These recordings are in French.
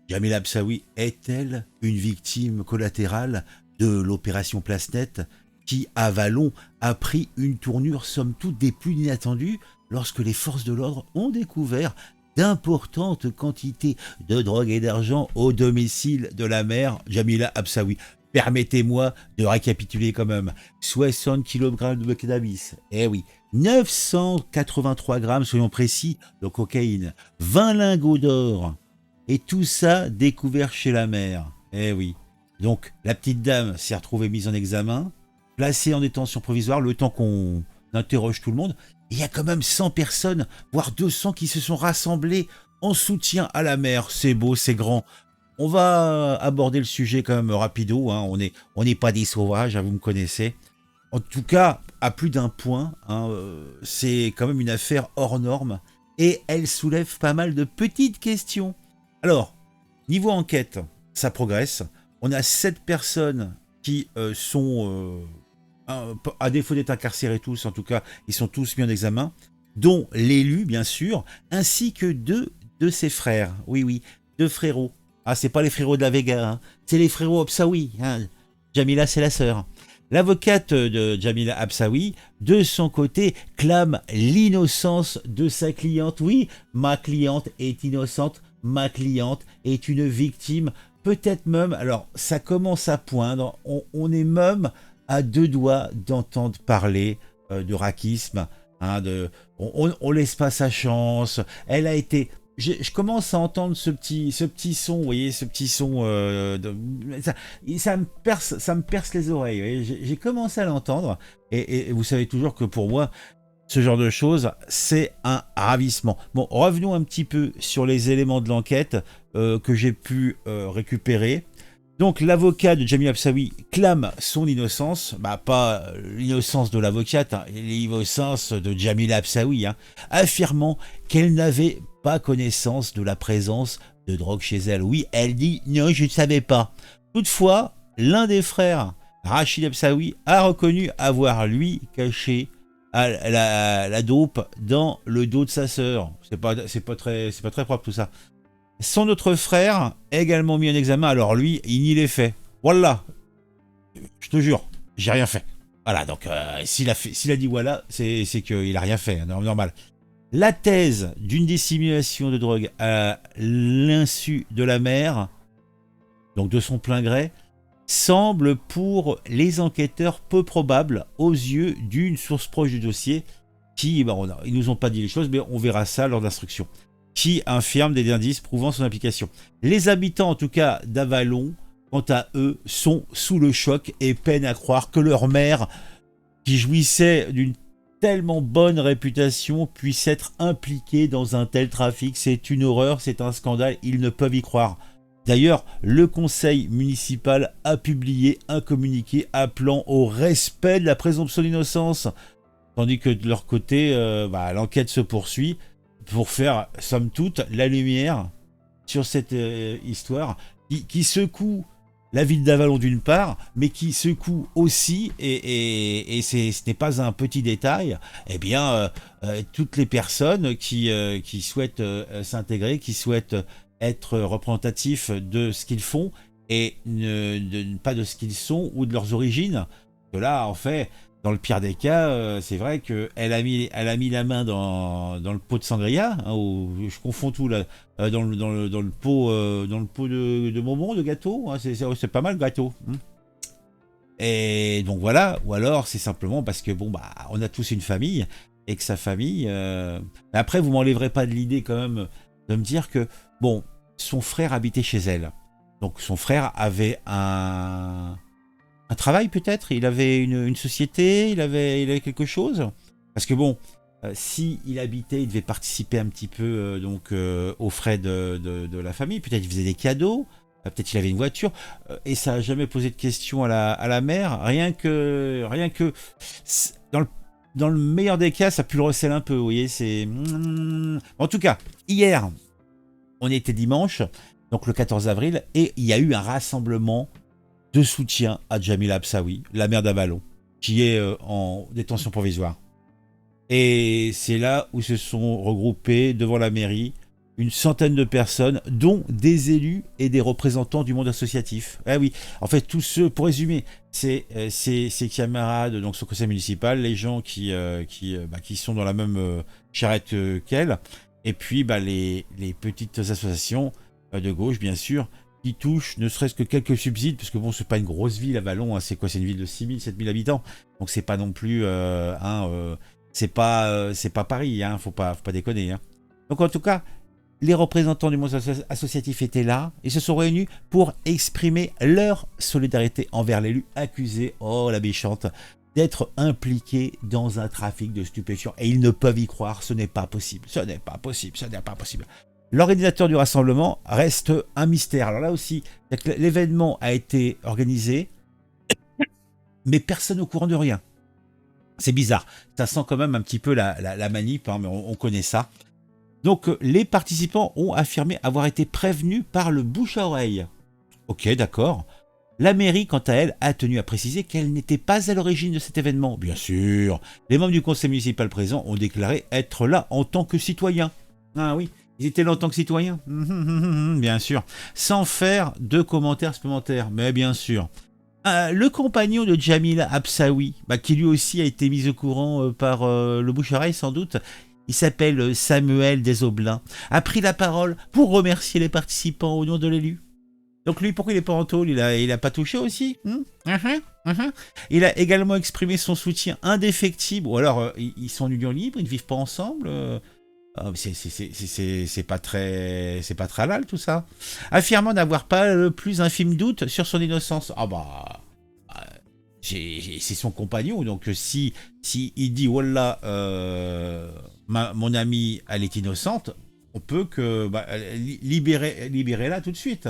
Jamila Absaoui est-elle une victime collatérale de l'opération Place Nette qui, à Vallon, a pris une tournure somme toute des plus inattendues lorsque les forces de l'ordre ont découvert d'importantes quantités de drogue et d'argent au domicile de la mère Jamila Absaoui. Permettez-moi de récapituler quand même. 60 kg de cannabis, eh oui, 983 grammes soyons précis de cocaïne, 20 lingots d'or, et tout ça découvert chez la mère. Eh oui. Donc la petite dame s'est retrouvée mise en examen, placée en détention provisoire le temps qu'on interroge tout le monde. Il y a quand même 100 personnes, voire 200 qui se sont rassemblées en soutien à la mère. C'est beau, c'est grand. On va aborder le sujet quand même rapido, hein. On n'est pas des sauvages, hein, vous me connaissez. En tout cas, à plus d'un point, hein, c'est quand même une affaire hors norme et elle soulève pas mal de petites questions. Alors, niveau enquête, ça progresse. On a 7 personnes qui sont, à défaut d'être incarcérés tous, en tout cas, ils sont tous mis en examen, dont l'élu, bien sûr, ainsi que 2 de ses frères. Oui, oui, 2 frérots. Ah, c'est pas les frérots de la Vega, hein. C'est les frérots Absaoui, hein. Jamila, c'est la sœur. L'avocate de Jamila Absaoui, de son côté, clame l'innocence de sa cliente. Oui, ma cliente est innocente, ma cliente est une victime, peut-être même, alors ça commence à poindre, on est même à 2 doigts d'entendre parler de raquisme, hein, on laisse pas sa chance, elle a été... Je commence à entendre ce petit son, vous voyez, ce petit son, ça me perce les oreilles. Vous voyez, j'ai commencé à l'entendre, et vous savez toujours que pour moi, ce genre de choses, c'est un ravissement. Bon, revenons un petit peu sur les éléments de l'enquête que j'ai pu récupérer. Donc, l'avocat de Jamila Absaoui clame son innocence, bah pas l'innocence de l'avocate, hein, l'innocence de Jamila Absaoui, hein, affirmant qu'elle n'avait pas connaissance de la présence de drogue chez elle. Oui, elle dit non, je ne savais pas. Toutefois, l'un des frères, Rachid Absaoui, a reconnu avoir lui caché la dope dans le dos de sa sœur. C'est pas très propre tout ça. Son autre frère, également mis en examen, alors lui, il nie les faits. Voilà, je te jure, j'ai rien fait. Voilà, donc s'il a dit voilà, c'est qu'il a rien fait, hein, normal. La thèse d'une dissimulation de drogue à l'insu de la mère, donc de son plein gré, semble pour les enquêteurs peu probable aux yeux d'une source proche du dossier qui, ils nous ont pas dit les choses, mais on verra ça lors de l'instruction, qui infirme des indices prouvant son implication. Les habitants, en tout cas d'Avalon, quant à eux, sont sous le choc et peinent à croire que leur mère, qui jouissait d'une tellement bonne réputation, puisse être impliquée dans un tel trafic. C'est une horreur, c'est un scandale, ils ne peuvent y croire. D'ailleurs, le conseil municipal a publié un communiqué appelant au respect de la présomption d'innocence, tandis que de leur côté, l'enquête se poursuit pour faire, somme toute, la lumière sur cette histoire qui secoue la ville d'Avalon d'une part, mais qui secoue aussi, et ce n'est pas un petit détail, eh bien, toutes les personnes qui souhaitent s'intégrer, qui souhaitent être représentatifs de ce qu'ils font, et pas de ce qu'ils sont ou de leurs origines. Que là, en fait, dans le pire des cas, c'est vrai qu'elle a mis la main dans le pot de sangria, hein, je confonds tout là, dans le pot, de bonbons, de gâteau, hein, c'est pas mal le gâteau. Hein. Et donc voilà, ou alors c'est simplement parce que on a tous une famille, et que sa famille... Après, vous m'enlèverez pas de l'idée quand même de me dire que, son frère habitait chez elle. Donc son frère avait un travail peut-être, il avait une société, il avait quelque chose. Parce que si il habitait, il devait participer un petit peu aux frais de la famille. Peut-être il faisait des cadeaux, peut-être il avait une voiture, et ça n'a jamais posé de questions à la mère. Rien que dans le meilleur des cas, ça pue le recèle un peu. Vous voyez, c'est... En tout cas, hier, on était dimanche, donc le 14 avril, et il y a eu un rassemblement de soutien à Jamila Absaoui, la mère d'Avalon, qui est en détention provisoire. Et c'est là où se sont regroupés devant la mairie une centaine de personnes, dont des élus et des représentants du monde associatif. Ah oui, en fait, tous ceux, pour résumer, c'est ses camarades, donc son conseil municipal, les gens qui sont dans la même charrette qu'elle, et puis les petites associations de gauche, bien sûr, qui touchent ne serait-ce que quelques subsides, parce que bon, c'est pas une grosse ville à Vallon, hein, c'est quoi, c'est une ville de 6000, 7000 habitants, donc c'est pas non plus, c'est pas Paris, hein, faut pas déconner. Hein. Donc en tout cas, les représentants du monde associatif étaient là et se sont réunis pour exprimer leur solidarité envers l'élu accusé, oh la méchante, d'être impliqué dans un trafic de stupéfiants. Et ils ne peuvent y croire, ce n'est pas possible, ce n'est pas possible, ce n'est pas possible. L'organisateur du rassemblement reste un mystère. Alors là aussi, l'événement a été organisé, mais personne au courant de rien. C'est bizarre, ça sent quand même un petit peu la manip, hein, mais on connaît ça. Donc les participants ont affirmé avoir été prévenus par le bouche à oreille. Ok, d'accord. La mairie, quant à elle, a tenu à préciser qu'elle n'était pas à l'origine de cet événement. Bien sûr, les membres du conseil municipal présent ont déclaré être là en tant que citoyens. Ah oui, ils étaient là en tant que citoyens. Bien sûr. Sans faire de commentaires supplémentaires, mais bien sûr. Le compagnon de Jamil Absaoui, qui lui aussi a été mis au courant par le bouche-à-oreille sans doute, il s'appelle Samuel Desoblin, a pris la parole pour remercier les participants au nom de l'élu. Donc lui, pourquoi il est pas en tôle? Il a pas touché aussi. Il a également exprimé son soutien indéfectible, ou alors ils sont en union libre, ils ne vivent pas ensemble. C'est pas très halal tout ça. Affirmant n'avoir pas le plus infime doute sur son innocence. C'est son compagnon, donc si il dit voilà, mon amie elle est innocente, on peut que libérer-la tout de suite.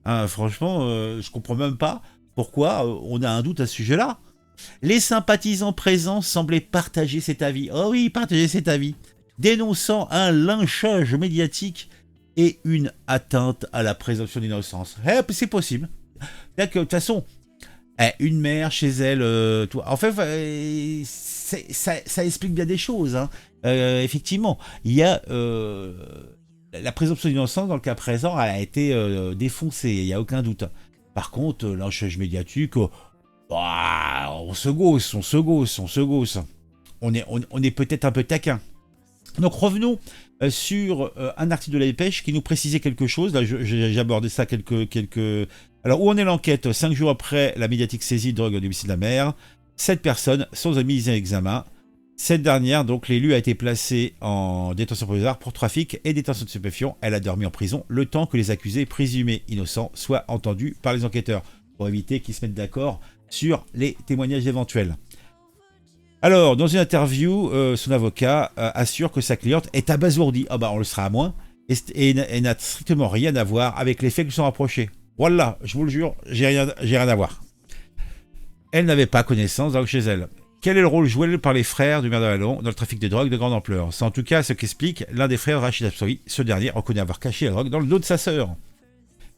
Hein, franchement, je comprends même pas pourquoi on a un doute à ce sujet-là. Les sympathisants présents semblaient partager cet avis. Oh oui, partager cet avis, dénonçant un lynchage médiatique et une atteinte à la présomption d'innocence. C'est possible. De toute façon, une mère chez elle, en fait, ça explique bien des choses. Hein. Effectivement, il y a la présomption d'innocence dans le cas présent a été défoncée, il n'y a aucun doute. Par contre, l'enchage médiatique, on se gausse. On est peut-être un peu taquin. Donc revenons sur un article de la Dépêche qui nous précisait quelque chose. Là, j'ai abordé ça quelques... Alors, où en est l'enquête? 5 jours après la médiatique saisie de drogue au domicile de la mère, 7 personnes sont mises en examen. Cette dernière, donc l'élu, a été placée en détention provisoire pour trafic et détention de stupéfiants. Elle a dormi en prison le temps que les accusés présumés innocents soient entendus par les enquêteurs, pour éviter qu'ils se mettent d'accord sur les témoignages éventuels. Alors, dans une interview, son avocat assure que sa cliente est abasourdie. On le sera à moins. Et n'a strictement rien à voir avec les faits qui sont rapprochés. Voilà, je vous le jure, j'ai rien à voir. Elle n'avait pas connaissance donc chez elle. Quel est le rôle joué par les frères du maire de Vallon dans le trafic de drogue de grande ampleur? C'est en tout cas ce qu'explique l'un des frères, Rachid Absaoui. Ce dernier reconnaît avoir caché la drogue dans le dos de sa sœur.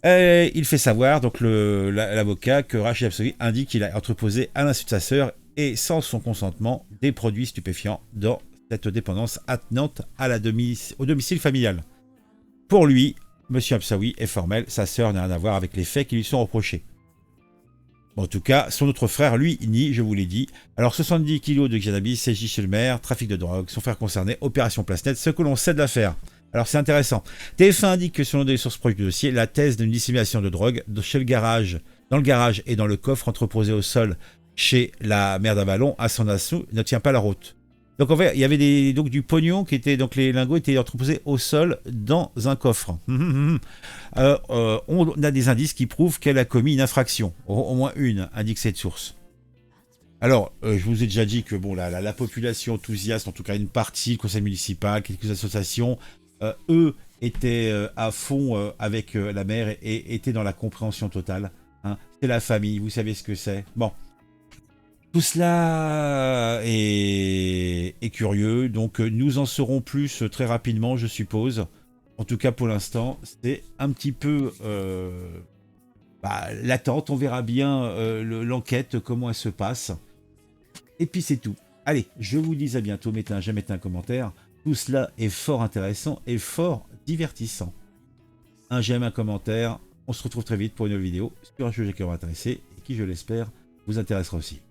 Il fait savoir, donc l'avocat, que Rachid Absaoui indique qu'il a entreposé à l'insu de sa sœur et sans son consentement des produits stupéfiants dans cette dépendance attenante au domicile familial. Pour lui, M. Absaoui est formel, sa sœur n'a rien à voir avec les faits qui lui sont reprochés. En tout cas, son autre frère, lui, nie, je vous l'ai dit. Alors, 70 kilos de cannabis saisis chez le maire, trafic de drogue, son frère concerné, opération place nette, ce que l'on sait de l'affaire. Alors, c'est intéressant. TF1 indique que selon des sources proches du dossier, la thèse d'une dissimulation de drogue dans le garage et dans le coffre entreposé au sol chez la mère d'Avallon à son assaut ne tient pas la route. Donc en fait, il y avait du pognon qui était, donc les lingots étaient entreposés au sol dans un coffre. On a des indices qui prouvent qu'elle a commis une infraction, au moins une, indique cette source. Alors, je vous ai déjà dit que la population enthousiaste, en tout cas une partie, le conseil municipal, quelques associations, eux étaient à fond avec la mère et étaient dans la compréhension totale. Hein. C'est la famille, vous savez ce que c'est. Bon. Tout cela est curieux, donc nous en saurons plus très rapidement, je suppose. En tout cas, pour l'instant, c'est un petit peu l'attente. On verra bien l'enquête, comment elle se passe. Et puis c'est tout. Allez, je vous dis à bientôt. Mettez un j'aime, mettez un commentaire. Tout cela est fort intéressant et fort divertissant. Un j'aime, un commentaire. On se retrouve très vite pour une nouvelle vidéo sur un sujet qui va m'intéresser et qui, je l'espère, vous intéressera aussi.